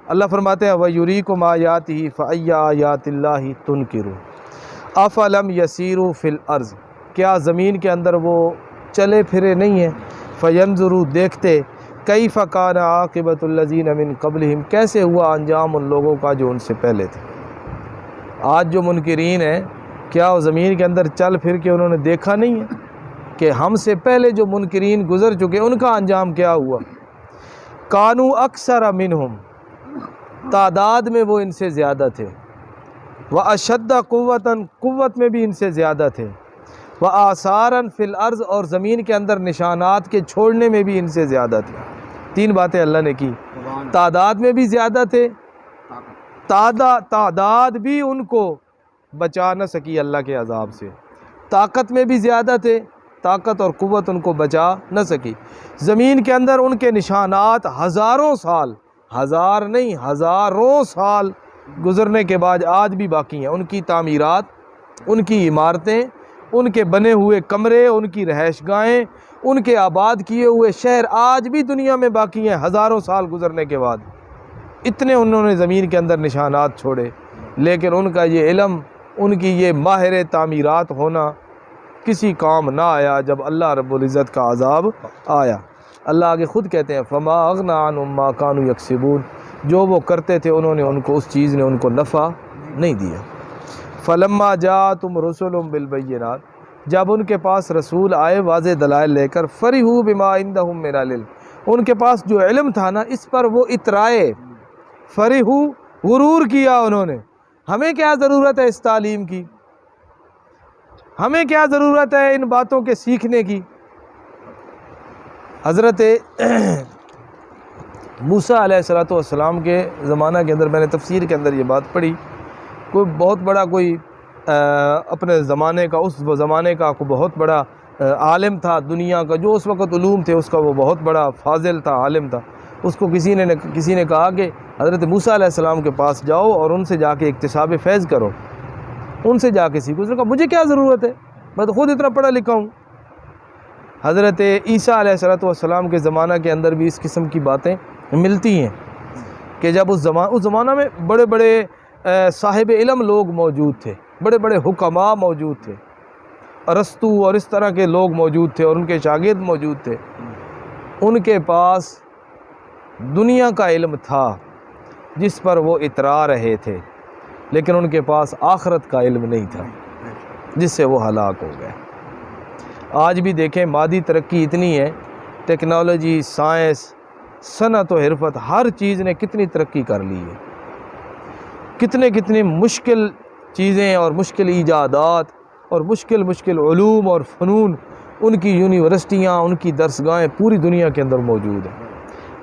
اللہ فرماتے ہیں وَيُرِيكُمْ آيَاتِهِ فَأَيَّ آيَاتِ اللَّهِ تُنْكِرُونَ أَفَلَمْ يَسِيرُوا فِي الْأَرْضِ، کیا زمین کے اندر وہ چلے پھرے نہیں ہیں؟ فَيَنْظُرُوا، دیکھتے، كَيْفَ كَانَ عَاقِبَةُ الَّذِينَ مِن قَبْلِهِمْ، کیسے ہوا انجام ان لوگوں کا جو ان سے پہلے تھے۔ آج جو منکرین ہیں، کیا وہ زمین کے اندر چل پھر کے انہوں نے دیکھا نہیں ہے کہ ہم سے پہلے جو منکرین گزر چکے ان کا انجام کیا ہوا؟ کانو اکثر منہم، تعداد میں وہ ان سے زیادہ تھے، وَأَشَدَّ قُوَّةً، قوت میں بھی ان سے زیادہ تھے، وَآثَارًا فِي الْأَرْضِ، اور زمین کے اندر نشانات کے چھوڑنے میں بھی ان سے زیادہ تھے۔ تین باتیں اللہ نے کی، تعداد میں بھی زیادہ تھے، تعداد بھی ان کو بچا نہ سکی اللہ کے عذاب سے، طاقت میں بھی زیادہ تھے، طاقت اور قوت ان کو بچا نہ سکی، زمین کے اندر ان کے نشانات ہزاروں سال، ہزار نہیں ہزاروں سال گزرنے کے بعد آج بھی باقی ہیں، ان کی تعمیرات، ان کی عمارتیں، ان کے بنے ہوئے کمرے، ان کی رہائش گاہیں، ان کے آباد کیے ہوئے شہر آج بھی دنیا میں باقی ہیں ہزاروں سال گزرنے کے بعد۔ اتنے انہوں نے زمین کے اندر نشانات چھوڑے، لیکن ان کا یہ علم، ان کی یہ ماہر تعمیرات ہونا کسی کام نہ آیا جب اللہ رب العزت کا عذاب آیا۔ اللہ آگے خود کہتے ہیں فما اغنى عنهم ما كانوا يكسبون، جو وہ کرتے تھے انہوں نے ان کو، اس چیز نے ان کو نفع نہیں دیا۔ فلما جاءتهم رسل بالبينات، جب ان کے پاس رسول آئے واضح دلائل لے کر، فرحوا بما عندهم من العلم، ان کے پاس جو علم تھا نا اس پر وہ اترائے، فرحوا، غرور کیا انہوں نے، ہمیں کیا ضرورت ہے اس تعلیم کی، ہمیں کیا ضرورت ہے ان باتوں کے سیکھنے کی۔ حضرت موسیٰ علیہ السلام کے زمانہ کے اندر، میں نے تفسیر کے اندر یہ بات پڑھی، کوئی بہت بڑا کوئی اپنے زمانے کا، اس زمانے کا کوئی بہت بڑا عالم تھا دنیا کا، جو اس وقت علوم تھے اس کا وہ بہت بڑا فاضل تھا، عالم تھا۔ اس کو کسی نے کہا کہ حضرت موسیٰ علیہ السلام کے پاس جاؤ اور ان سے جا کے اکتساب فیض کرو، ان سے جا کے سیکھو۔ اس نے کہا مجھے کیا ضرورت ہے، میں تو خود اتنا پڑھا لکھا ہوں۔ حضرت عیسیٰ علیہ السلام کے زمانہ کے اندر بھی اس قسم کی باتیں ملتی ہیں کہ جب اس زمانہ میں بڑے بڑے صاحب علم لوگ موجود تھے، بڑے بڑے حکماء موجود تھے، ارسطو اور اس طرح کے لوگ موجود تھے اور ان کے شاگرد موجود تھے، ان کے پاس دنیا کا علم تھا جس پر وہ اترا رہے تھے، لیکن ان کے پاس آخرت کا علم نہیں تھا جس سے وہ ہلاک ہو گئے۔ آج بھی دیکھیں مادی ترقی اتنی ہے، ٹیکنالوجی، سائنس، صنعت و حرفت، ہر چیز نے کتنی ترقی کر لی ہے، کتنے مشکل چیزیں اور مشکل ایجادات اور مشکل علوم اور فنون، ان کی یونیورسٹیاں، ان کی درسگاہیں پوری دنیا کے اندر موجود ہیں۔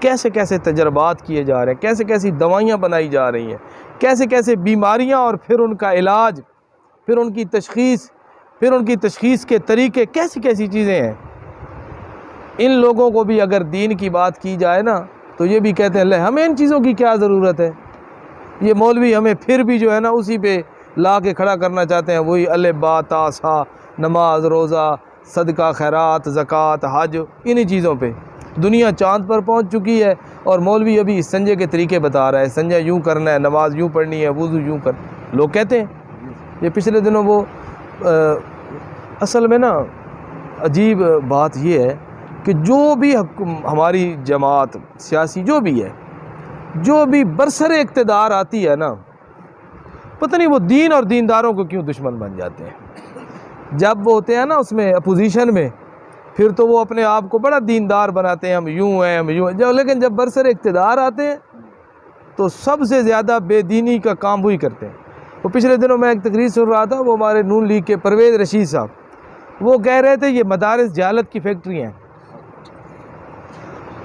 کیسے تجربات کیے جا رہے ہیں، کیسی دوائیاں بنائی جا رہی ہیں، کیسے بیماریاں اور پھر ان کا علاج، پھر ان کی تشخیص کے طریقے، کیسی چیزیں ہیں۔ ان لوگوں کو بھی اگر دین کی بات کی جائے نا تو یہ بھی کہتے ہیں لے ہمیں ان چیزوں کی کیا ضرورت ہے، یہ مولوی ہمیں پھر بھی جو ہے نا اسی پہ لا کے کھڑا کرنا چاہتے ہیں، وہی الف با تا سا، نماز، روزہ، صدقہ، خیرات، زکوٰۃ، حج، انہی چیزوں پہ۔ دنیا چاند پر پہنچ چکی ہے اور مولوی ابھی اس سنجے کے طریقے بتا رہا ہے، سنجا یوں کرنا ہے، نماز یوں پڑھنی ہے، وضو یوں کر، لوگ کہتے ہیں۔ یہ پچھلے دنوں وہ اصل میں نا عجیب بات یہ ہے کہ جو بھی ہماری جماعت سیاسی جو بھی برسر اقتدار آتی ہے نا، پتہ نہیں وہ دین اور دینداروں کو کیوں دشمن بن جاتے ہیں۔ جب وہ ہوتے ہیں نا اس میں اپوزیشن میں، پھر تو وہ اپنے آپ کو بڑا دیندار بناتے ہیں، ہم یوں ہیں، لیکن جب برسر اقتدار آتے ہیں تو سب سے زیادہ بے دینی کا کام وہی کرتے ہیں۔ وہ پچھلے دنوں میں ایک تقریر سن رہا تھا، وہ ہمارے نون لیگ کے پرویز رشید صاحب، وہ کہہ رہے تھے یہ مدارس جہالت کی فیکٹری ہیں،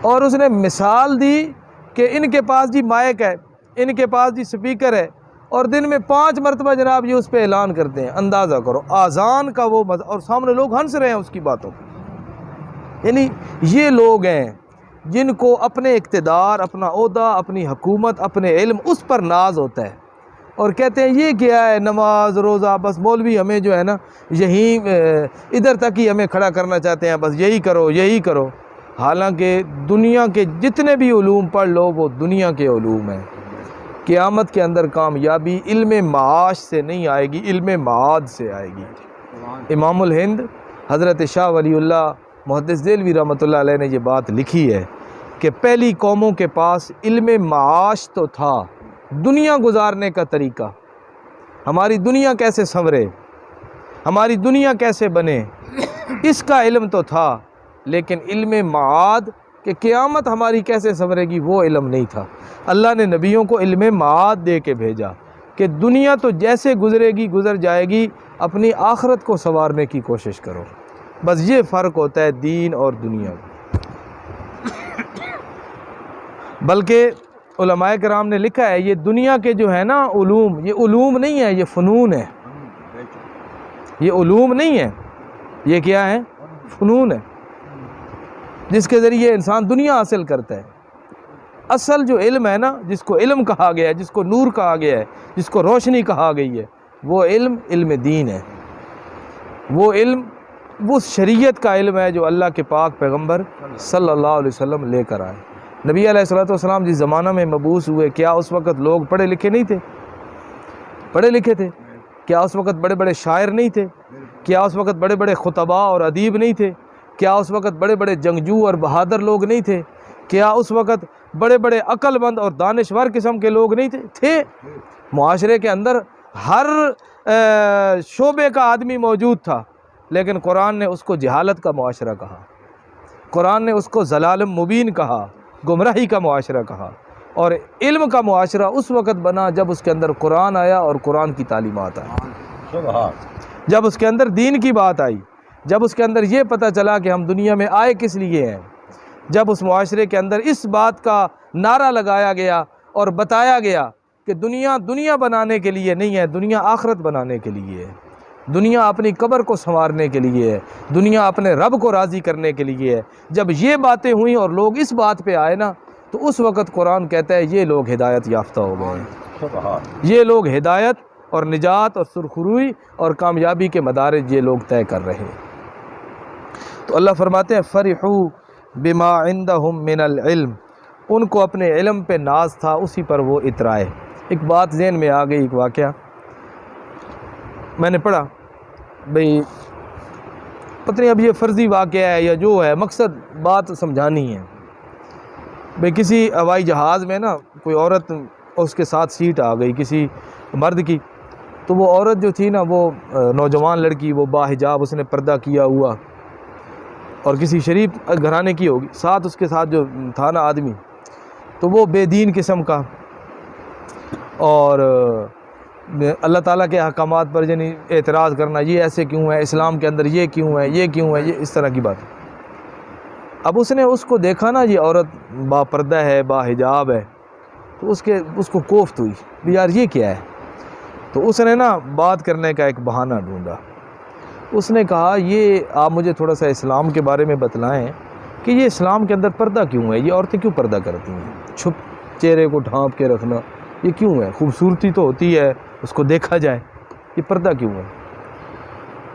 اور اس نے مثال دی کہ ان کے پاس جی مائک ہے، ان کے پاس جی سپیکر ہے، اور دن میں 5 مرتبہ جناب یہ اس پہ اعلان کرتے ہیں، اندازہ کرو آذان کا وہ اور سامنے لوگ ہنس رہے ہیں اس کی باتوں پہ۔ یعنی یہ لوگ ہیں جن کو اپنے اقتدار، اپنا عہدہ، اپنی حکومت، اپنے علم، اس پر ناز ہوتا ہے، اور کہتے ہیں یہ کیا ہے نماز روزہ، بس مولوی ہمیں جو ہے نا یہیں ادھر تک ہی ہمیں کھڑا کرنا چاہتے ہیں، بس یہی کرو یہی کرو۔ حالانکہ دنیا کے جتنے بھی علوم پڑھ لو وہ دنیا کے علوم ہیں۔ قیامت کے اندر کامیابی علم معاش سے نہیں آئے گی، علم معاد سے آئے گی۔ امام الہند حضرت شاہ ولی اللہ محدث دہلوی رحمۃ اللہ علیہ نے یہ بات لکھی ہے کہ پہلی قوموں کے پاس علم معاش تو تھا، دنیا گزارنے کا طریقہ، ہماری دنیا کیسے سنورے، ہماری دنیا کیسے بنے، اس کا علم تو تھا، لیکن علم معاد کہ قیامت ہماری کیسے سنورے گی وہ علم نہیں تھا۔ اللہ نے نبیوں کو علم معاد دے کے بھیجا کہ دنیا تو جیسے گزرے گی گزر جائے گی، اپنی آخرت کو سنوارنے کی کوشش کرو۔ بس یہ فرق ہوتا ہے دین اور دنیا کا۔ بلکہ علماء کرام نے لکھا ہے یہ دنیا کے جو ہے نا علوم، یہ علوم نہیں ہے، یہ فنون ہے۔ یہ علوم نہیں ہے، یہ کیا ہے؟ فنون ہے، جس کے ذریعے انسان دنیا حاصل کرتا ہے۔ اصل جو علم ہے نا، جس کو علم کہا گیا ہے، جس کو نور کہا گیا ہے، جس کو روشنی کہا گئی ہے، وہ علم علم دین ہے۔ وہ علم وہ شریعت کا علم ہے جو اللہ کے پاک پیغمبر صلی اللہ علیہ وسلم لے کر آئے۔ نبی علیہ السلام جس زمانہ میں مبعوث ہوئے، کیا اس وقت لوگ پڑھے لکھے نہیں تھے؟ پڑھے لکھے تھے۔ کیا اس وقت بڑے بڑے شاعر نہیں تھے؟ کیا اس وقت بڑے بڑے خطباء اور ادیب نہیں تھے؟ کیا اس وقت بڑے بڑے جنگجو اور بہادر لوگ نہیں تھے؟ کیا اس وقت بڑے بڑے عقل مند اور دانشور قسم کے لوگ نہیں تھے؟ معاشرے کے اندر ہر شعبے کا آدمی موجود تھا، لیکن قرآن نے اس کو جہالت کا معاشرہ کہا، قرآن نے اس کو ضلال مبین کہا، گمراہی کا معاشرہ کہا۔ اور علم کا معاشرہ اس وقت بنا جب اس کے اندر قرآن آیا اور قرآن کی تعلیمات آئی، جب اس کے اندر دین کی بات آئی، جب اس کے اندر یہ پتہ چلا کہ ہم دنیا میں آئے کس لیے ہیں، جب اس معاشرے کے اندر اس بات کا نعرہ لگایا گیا اور بتایا گیا کہ دنیا بنانے کے لیے نہیں ہے، دنیا آخرت بنانے کے لیے ہے، دنیا اپنی قبر کو سنوارنے کے لیے ہے، دنیا اپنے رب کو راضی کرنے کے لیے ہے۔ جب یہ باتیں ہوئیں اور لوگ اس بات پہ آئے نا، تو اس وقت قرآن کہتا ہے یہ لوگ ہدایت یافتہ ہو گئے ہیں، یہ لوگ ہدایت اور نجات اور سرخروئی اور کامیابی کے مدارج یہ لوگ طے کر رہے ہیں۔ تو اللہ فرماتے ہیں فرحوا بما عندهم من العلم، ان کو اپنے علم پہ ناز تھا، اسی پر وہ اترائے۔ ایک بات ذہن میں آ گئی، ایک واقعہ میں نے پڑھا، بھئی پتہ نہیں اب یہ فرضی واقعہ ہے یا جو ہے، مقصد بات سمجھانی ہے۔ بھئی کسی ہوائی جہاز میں نا کوئی عورت، اس کے ساتھ سیٹ آ گئی کسی مرد کی، تو وہ عورت جو تھی نا، وہ نوجوان لڑکی، وہ باحجاب، اس نے پردہ کیا ہوا اور کسی شریف گھرانے کی ہوگی، ساتھ اس کے ساتھ جو تھا نا آدمی، تو وہ بے دین قسم کا، اور اللہ تعالیٰ کے احکامات پر یعنی اعتراض کرنا، یہ ایسے کیوں ہے، اسلام کے اندر یہ کیوں ہے، یہ کیوں ہے، یہ اس طرح کی بات۔ اب اس نے اس کو دیکھا نا، یہ عورت با پردہ ہے، با حجاب ہے، تو اس کو کوفت ہوئی بھی یار یہ کیا ہے۔ تو اس نے نا بات کرنے کا ایک بہانہ ڈھونڈا، اس نے کہا یہ آپ مجھے تھوڑا سا اسلام کے بارے میں بتلائیں کہ یہ اسلام کے اندر پردہ کیوں ہے، یہ عورتیں کیوں پردہ کرتی ہیں، چھپ چہرے کو ڈھانپ کے رکھنا یہ کیوں ہے، خوبصورتی تو ہوتی ہے اس کو دیکھا جائے، یہ پردہ کیوں ہے۔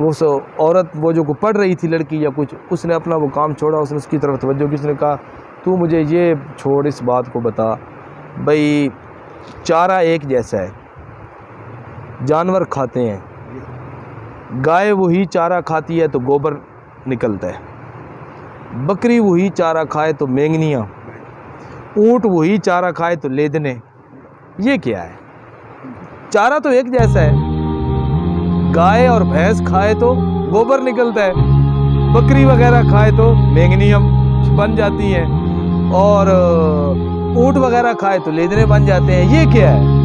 وہ عورت وہ جو پڑھ رہی تھی لڑکی یا کچھ، اس نے اپنا وہ کام چھوڑا، اس نے اس کی طرف توجہ کی، اس نے کہا تو مجھے یہ چھوڑ اس بات کو بتا، بھئی چارہ ایک جیسا ہے، جانور کھاتے ہیں، گائے وہی چارہ کھاتی ہے تو گوبر نکلتا ہے، بکری وہی چارہ کھائے تو مینگنیاں، اونٹ وہی چارہ کھائے تو لیدنے، یہ کیا ہے؟ چارہ تو ایک جیسا ہے، گائے اور بھینس کھائے تو گوبر نکلتا ہے، بکری وغیرہ کھائے تو مینگنیم بن جاتی ہیں، اور اونٹ وغیرہ کھائے تو لیدنے بن جاتے ہیں، یہ کیا ہے؟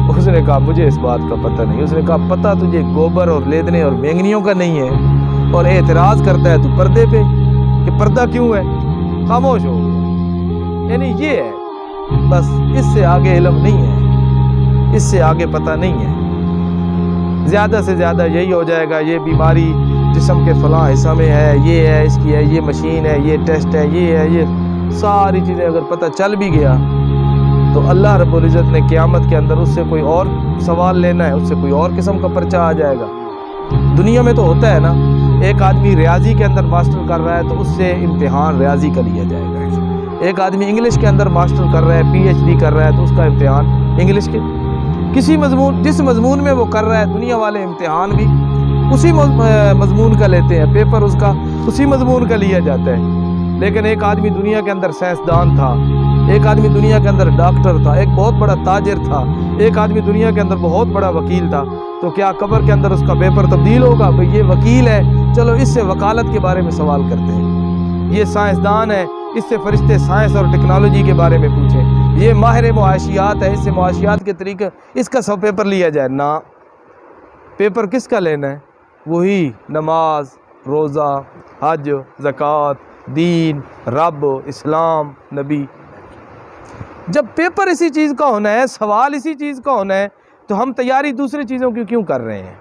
اس نے کہا مجھے اس بات کا پتہ نہیں۔ اس نے کہا پتہ تجھے گوبر اور لیدنے اور مینگنیوں کا نہیں ہے، اور اعتراض کرتا ہے تو پردے پہ کہ پردہ کیوں ہے، خاموش ہو گیا۔ یعنی یہ ہے، بس اس سے آگے علم نہیں ہے، اس سے آگے پتہ نہیں ہے۔ زیادہ سے زیادہ یہی ہو جائے گا یہ بیماری جسم کے فلاں حصہ میں ہے، یہ ہے، اس کی ہے، یہ مشین ہے، یہ ٹیسٹ ہے، یہ ہے، یہ ساری چیزیں اگر پتہ چل بھی گیا تو اللہ رب العزت نے قیامت کے اندر اس سے کوئی اور سوال لینا ہے، اس سے کوئی اور قسم کا پرچہ آ جائے گا۔ دنیا میں تو ہوتا ہے نا، ایک آدمی ریاضی کے اندر ماسٹر کر رہا ہے تو اس سے امتحان ریاضی کا لیا جائے گا۔ ایک آدمی انگلش کے اندر ماسٹر کر رہا ہے، پی ایچ ڈی کر رہا ہے تو اس کا امتحان انگلش کے کسی مضمون، جس مضمون میں وہ کر رہا ہے، دنیا والے امتحان بھی اسی مضمون کا لیتے ہیں، پیپر اس کا اسی مضمون کا لیا جاتا ہے۔ لیکن ایک آدمی دنیا کے اندر سائنسدان تھا، ایک آدمی دنیا کے اندر ڈاکٹر تھا، ایک بہت بڑا تاجر تھا، ایک آدمی دنیا کے اندر بہت بڑا وکیل تھا، تو کیا قبر کے اندر اس کا پیپر تبدیل ہوگا؟ بھئی یہ وکیل ہے، چلو اس سے وکالت کے بارے میں سوال کرتے ہیں۔ یہ سائنسدان ہے، اس سے فرشتے سائنس اور ٹیکنالوجی کے بارے میں پوچھیں۔ یہ ماہر معاشیات ہے، اس سے معاشیات کے طریقے، اس کا سب پیپر لیا جائے نا۔ پیپر کس کا لینا ہے؟ وہی نماز، روزہ، حج، زکوٰۃ، دین، رب، اسلام، نبی۔ جب پیپر اسی چیز کا ہونا ہے، سوال اسی چیز کا ہونا ہے، تو ہم تیاری دوسری چیزوں کی کیوں کر رہے ہیں؟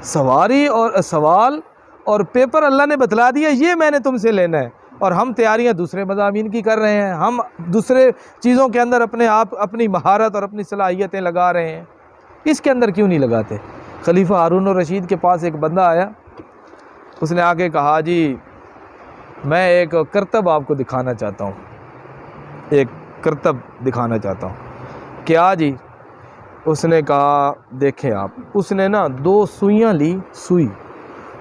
سوال اور پیپر اللہ نے بتلا دیا یہ میں نے تم سے لینا ہے، اور ہم تیاریاں دوسرے مضامین کی کر رہے ہیں، ہم دوسرے چیزوں کے اندر اپنی مہارت اور اپنی صلاحیتیں لگا رہے ہیں۔ اس کے اندر کیوں نہیں لگاتے؟ خلیفہ ہارون الرشید کے پاس ایک بندہ آیا، اس نے آ کے کہا جی میں ایک کرتب آپ کو دکھانا چاہتا ہوں، ایک کرتب دکھانا چاہتا ہوں۔ کیا جی؟ اس نے کہا دیکھیں آپ، اس نے نا 2 سوئیاں لی، سوئی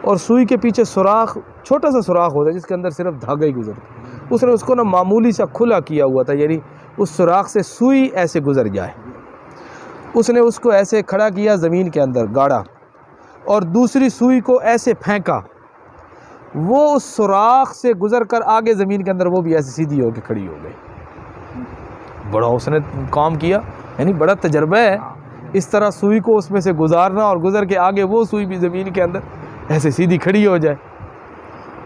اور سوئی کے پیچھے سوراخ، چھوٹا سا سوراخ ہوتا ہے جس کے اندر صرف دھاگا ہی گزرتا، اس نے اس کو نا معمولی سا کھلا کیا ہوا تھا، یعنی اس سوراخ سے سوئی ایسے گزر جائے۔ اس نے اس کو ایسے کھڑا کیا زمین کے اندر گاڑا، اور دوسری سوئی کو ایسے پھینکا، وہ اس سوراخ سے گزر کر آگے زمین کے اندر وہ بھی ایسے سیدھی ہو کے کھڑی ہو گئی۔ بڑا اس نے کام کیا، یعنی بڑا تجربہ ہے اس طرح سوئی کو اس میں سے گزارنا، اور گزر کے آگے وہ سوئی بھی زمین کے اندر ایسے سیدھی کھڑی ہو جائے۔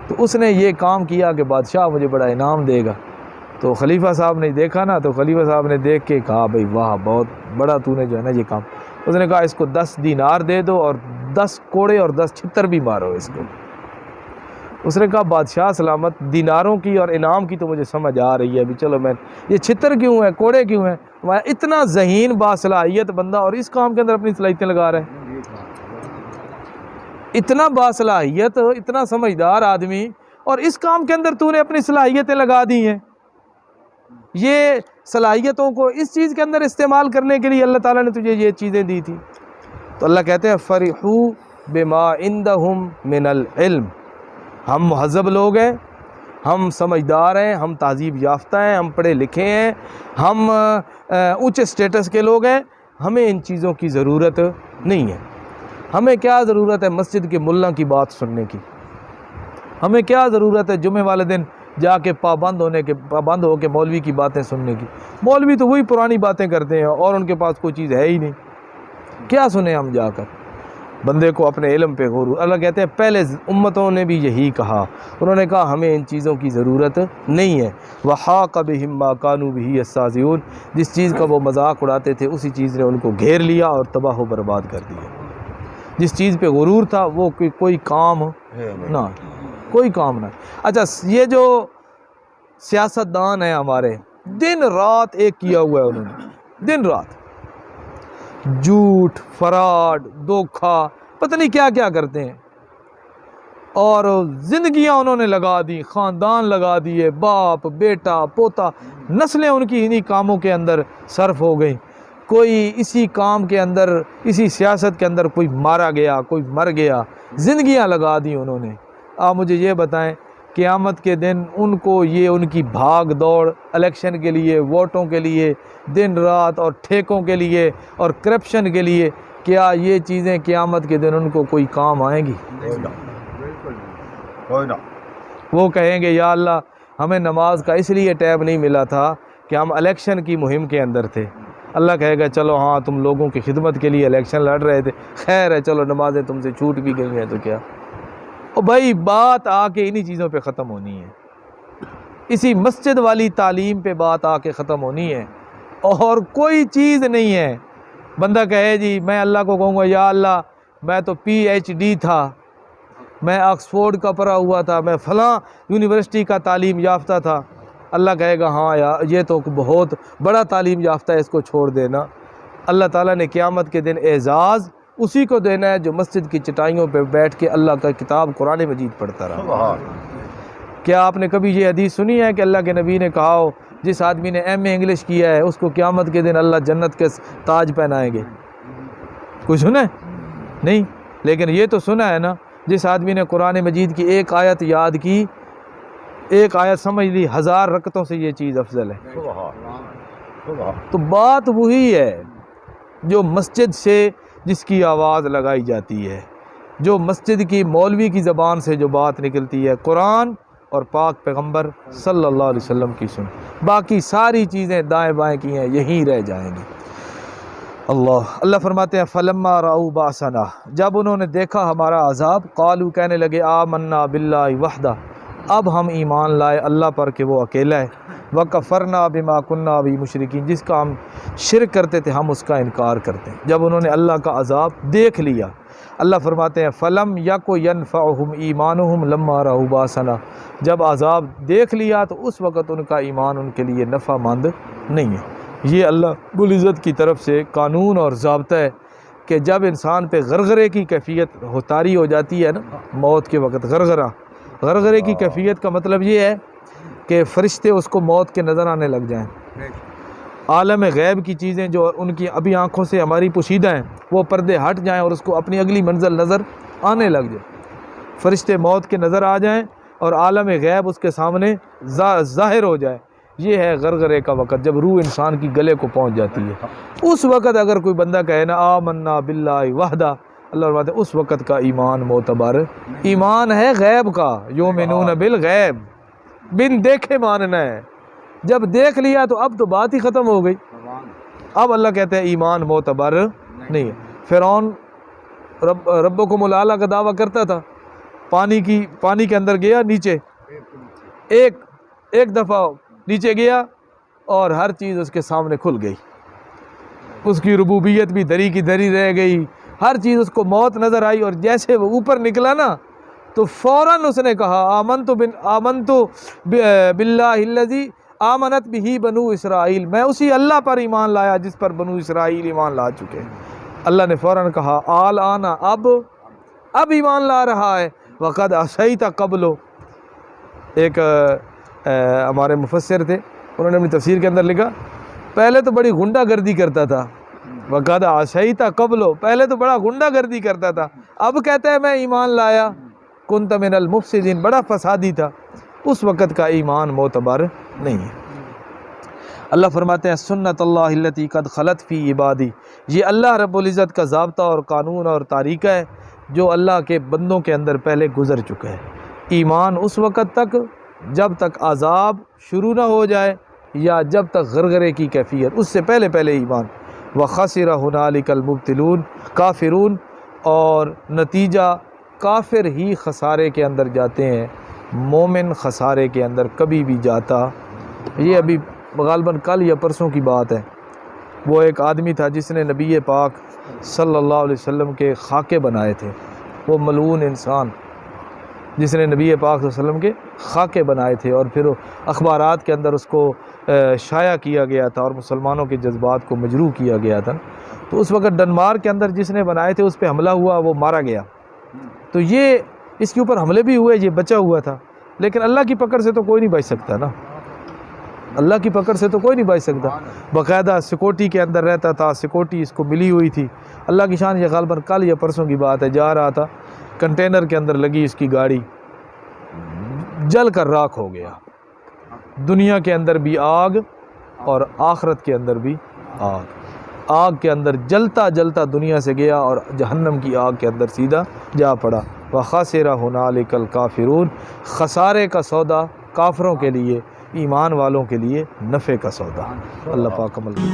تو اس نے یہ کام کیا کہ بادشاہ مجھے بڑا انعام دے گا۔ تو خلیفہ صاحب نے دیکھا نا، تو خلیفہ صاحب نے دیکھ کے کہا بھئی واہ بہت بڑا تو نے جو ہے نا یہ کام۔ اس نے کہا اس کو 10 دینار دے دو اور 10 کوڑے اور 10 چھتر بھی مارو اس کو۔ اس نے کہا بادشاہ سلامت، دیناروں کی اور انعام کی تو مجھے سمجھ آ رہی ہے، ابھی چلو میں یہ چھتر کیوں ہے، کوڑے کیوں ہیں؟ میں اتنا ذہین باصلاحیت بندہ اور اس کام کے اندر اپنی صلاحیتیں لگا رہے ہیں، اتنا باصلاحیت، اتنا سمجھدار آدمی، اور اس کام کے اندر تو نے اپنی صلاحیتیں لگا دی ہیں۔ یہ صلاحیتوں کو اس چیز کے اندر استعمال کرنے کے لیے اللہ تعالیٰ نے تجھے یہ چیزیں دی تھی۔ تو اللہ کہتے ہیں فرحوا بما عندهم من العلم، ہم مہذب لوگ ہیں، ہم سمجھدار ہیں، ہم تہذیب یافتہ ہیں، ہم پڑھے لکھے ہیں، ہم اونچے سٹیٹس کے لوگ ہیں، ہمیں ان چیزوں کی ضرورت نہیں ہے۔ ہمیں کیا ضرورت ہے مسجد کے ملا کی بات سننے کی؟ ہمیں کیا ضرورت ہے جمعے والے دن جا کے پابند ہو کے مولوی کی باتیں سننے کی؟ مولوی تو وہی پرانی باتیں کرتے ہیں اور ان کے پاس کوئی چیز ہے ہی نہیں، کیا سنیں ہم جا کر؟ بندے کو اپنے علم پہ غور۔ اللہ کہتے ہیں پہلے امتوں نے بھی یہی کہا، انہوں نے کہا ہمیں ان چیزوں کی ضرورت نہیں ہے۔ وَحَاقَ بِهِم مَّا كَانُوا بِهِ يَسْتَهْزِئُونَ، جس چیز کا وہ مذاق اڑاتے تھے اسی چیز نے ان کو گھیر لیا اور تباہ و برباد کر دیا۔ جس چیز پہ غرور تھا وہ کوئی کام نہ، کوئی کام نہ۔ اچھا یہ جو سیاستدان ہیں ہمارے، دن رات ایک کیا ہوا ہے انہوں نے، دن رات جھوٹ، فراڈ، دھوکہ، پتہ نہیں کیا کیا کرتے ہیں، اور زندگیاں انہوں نے لگا دی، خاندان لگا دیے، باپ بیٹا پوتا، نسلیں ان کی انہی کاموں کے اندر صرف ہو گئیں۔ کوئی اسی کام کے اندر، اسی سیاست کے اندر کوئی مارا گیا، کوئی مر گیا، زندگیاں لگا دی انہوں نے۔ آپ مجھے یہ بتائیں قیامت کے دن ان کو یہ ان کی بھاگ دوڑ الیکشن کے لیے، ووٹوں کے لیے، دن رات اور ٹھیکوں کے لیے اور کرپشن کے لیے، کیا یہ چیزیں قیامت کے دن ان کو کوئی کام آئیں گی؟ وہ کہیں گے یا اللہ ہمیں نماز کا اس لیے ٹائم نہیں ملا تھا کہ ہم الیکشن کی مہم کے اندر تھے۔ اللہ کہے گا چلو ہاں تم لوگوں کی خدمت کے لیے الیکشن لڑ رہے تھے، خیر ہے چلو نمازیں تم سے چھوٹ بھی گئی ہیں تو کیا۔ اور بھائی بات آ کے انہی چیزوں پہ ختم ہونی ہے، اسی مسجد والی تعلیم پہ بات آ کے ختم ہونی ہے، اور کوئی چیز نہیں ہے۔ بندہ کہے جی میں اللہ کو کہوں گا یا اللہ میں تو پی ایچ ڈی تھا، میں آکسفورڈ کا پڑھا ہوا تھا، میں فلاں یونیورسٹی کا تعلیم یافتہ تھا۔ اللہ کہے گا ہاں یار یہ تو بہت بڑا تعلیم یافتہ ہے، اس کو چھوڑ دینا۔ اللہ تعالیٰ نے قیامت کے دن اعزاز اسی کو دینا ہے جو مسجد کی چٹائیوں پہ بیٹھ کے اللہ کا کتاب قرآن مجید پڑھتا رہا۔ کیا آپ نے کبھی یہ حدیث سنی ہے کہ اللہ کے نبی نے کہا ہو جس آدمی نے ایم اے انگلش کیا ہے اس کو قیامت کے دن اللہ جنت کے تاج پہنائیں گے؟ کوئی سنا ہے؟ نہیں، لیکن یہ تو سنا ہے نا جس آدمی نے قرآن مجید کی ایک آیت یاد کی، ایک آیت سمجھ لی، 1000 رکعتوں سے یہ چیز افضل ہے۔ تو بات وہی ہے جو مسجد سے جس کی آواز لگائی جاتی ہے، جو مسجد کی مولوی کی زبان سے جو بات نکلتی ہے، قرآن اور پاک پیغمبر صلی اللہ علیہ وسلم کی سن، باقی ساری چیزیں دائیں بائیں کی ہیں یہیں رہ جائیں گی۔ اللہ فرماتے ہیں فلما رأوا بأسنا، جب انہوں نے دیکھا ہمارا عذاب، قالوا کہنے لگے آمنا باللہ وحدہ، اب ہم ایمان لائے اللہ پر کہ وہ اکیلا ہے، وکفرنا بما کنا بہ مشرکین، جس کا ہم شرک کرتے تھے ہم اس کا انکار کرتے ہیں۔ جب انہوں نے اللہ کا عذاب دیکھ لیا، اللہ فرماتے ہیں فلم یک ینفعہم ایمانہم لما رأوا بأسنا، جب عذاب دیکھ لیا تو اس وقت ان کا ایمان ان کے لیے نفع مند نہیں ہے۔ یہ اللہ رب العزت کی طرف سے قانون اور ضابطہ ہے کہ جب انسان پہ غرغرے کی کیفیت طاری ہو جاتی ہے نا، موت کے وقت غرغرے کی کیفیت کا مطلب یہ ہے کہ فرشتے اس کو موت کے نظر آنے لگ جائیں، عالم غیب کی چیزیں جو ان کی ابھی آنکھوں سے ہماری پوشیدہ ہیں وہ پردے ہٹ جائیں اور اس کو اپنی اگلی منزل نظر آنے لگ جائے، فرشتے موت کے نظر آ جائیں اور عالم غیب اس کے سامنے ظاہر ہو جائے۔ یہ ہے غرغرے کا وقت جب روح انسان کی گلے کو پہنچ جاتی ہے۔ اس وقت اگر کوئی بندہ کہے نا آمنا باللہ وحدہ، اللہ فرماتے ہیں اس وقت کا ایمان معتبر ایمان ہے غیب کا، یؤمنون بالغیب، بن دیکھے ماننا ہے۔ جب دیکھ لیا تو اب تو بات ہی ختم ہو گئی، اب اللہ کہتے ہیں ایمان معتبر نہیں ہے۔ فرعون ربکم الاعلی کا دعویٰ کرتا تھا، پانی کے اندر گیا نیچے، ایک دفعہ نیچے گیا اور ہر چیز اس کے سامنے کھل گئی، اس کی ربوبیت بھی دری کی دری رہ گئی، ہر چیز اس کو موت نظر آئی، اور جیسے وہ اوپر نکلا نا تو فوراً اس نے کہا آمنت باللہ الذی آمنت بہ بنو اسرائیل، میں اسی اللہ پر ایمان لایا جس پر بنو اسرائیل ایمان لا چکے ہیں۔ اللہ نے فوراً کہا الآن، اب ایمان لا رہا ہے، وقد عصیت قبل۔ ایک ہمارے مفسر تھے، انہوں نے اپنی تفسیر کے اندر لکھا پہلے تو بڑی غنڈہ گردی کرتا تھا، وقد عصیت قبل، پہلے تو بڑا غنڈہ گردی کرتا تھا، اب کہتا ہے میں ایمان لایا، کنت من المفسدین، بڑا فسادی تھا، اس وقت کا ایمان معتبر نہیں ہے۔ اللہ فرماتے ہیں سنت اللہ التی قد خلت فی عبادی، یہ اللہ رب العزت کا ضابطہ اور قانون اور طریقہ ہے جو اللہ کے بندوں کے اندر پہلے گزر چکا ہے۔ ایمان اس وقت تک جب تک عذاب شروع نہ ہو جائے یا جب تک غرغرے کی کیفیت، اس سے پہلے ایمان۔ وخسر ہنالک المبطلون کافرون، اور نتیجہ کافر ہی خسارے کے اندر جاتے ہیں، مومن خسارے کے اندر کبھی بھی جاتا۔ یہ ابھی غالباً کل یا پرسوں کی بات ہے، وہ ایک آدمی تھا جس نے نبی پاک صلی اللہ علیہ وسلم کے خاکے بنائے تھے، وہ ملعون انسان جس نے نبی پاک صلی اللہ علیہ وسلم کے خاکے بنائے تھے، اور پھر اخبارات کے اندر اس کو شائع کیا گیا تھا اور مسلمانوں کے جذبات کو مجروح کیا گیا تھا۔ تو اس وقت ڈنمارک کے اندر جس نے بنائے تھے اس پہ حملہ ہوا، وہ مارا گیا۔ تو یہ اس کے اوپر حملے بھی ہوئے، یہ بچا ہوا تھا، لیکن اللہ کی پکڑ سے تو کوئی نہیں بچ سکتا نا، اللہ کی پکڑ سے تو کوئی نہیں بچ سکتا۔ باقاعدہ سیکورٹی کے اندر رہتا تھا، سیکورٹی اس کو ملی ہوئی تھی، اللہ کی شان۔ یہ غالباً کل یا پرسوں کی بات ہے، جا رہا تھا، کنٹینر کے اندر لگی اس کی گاڑی، جل کر راکھ ہو گیا۔ دنیا کے اندر بھی آگ اور آخرت کے اندر بھی آگ کے اندر جلتا جلتا دنیا سے گیا اور جہنم کی آگ کے اندر سیدھا جا پڑا۔ وَخَسِرَ هُنَالِكَ الْكَافِرُونَ، خسارے کا سودا کافروں کے لیے، ایمان والوں کے لیے نفع کا سودا۔ اللہ پاک عمل کرے۔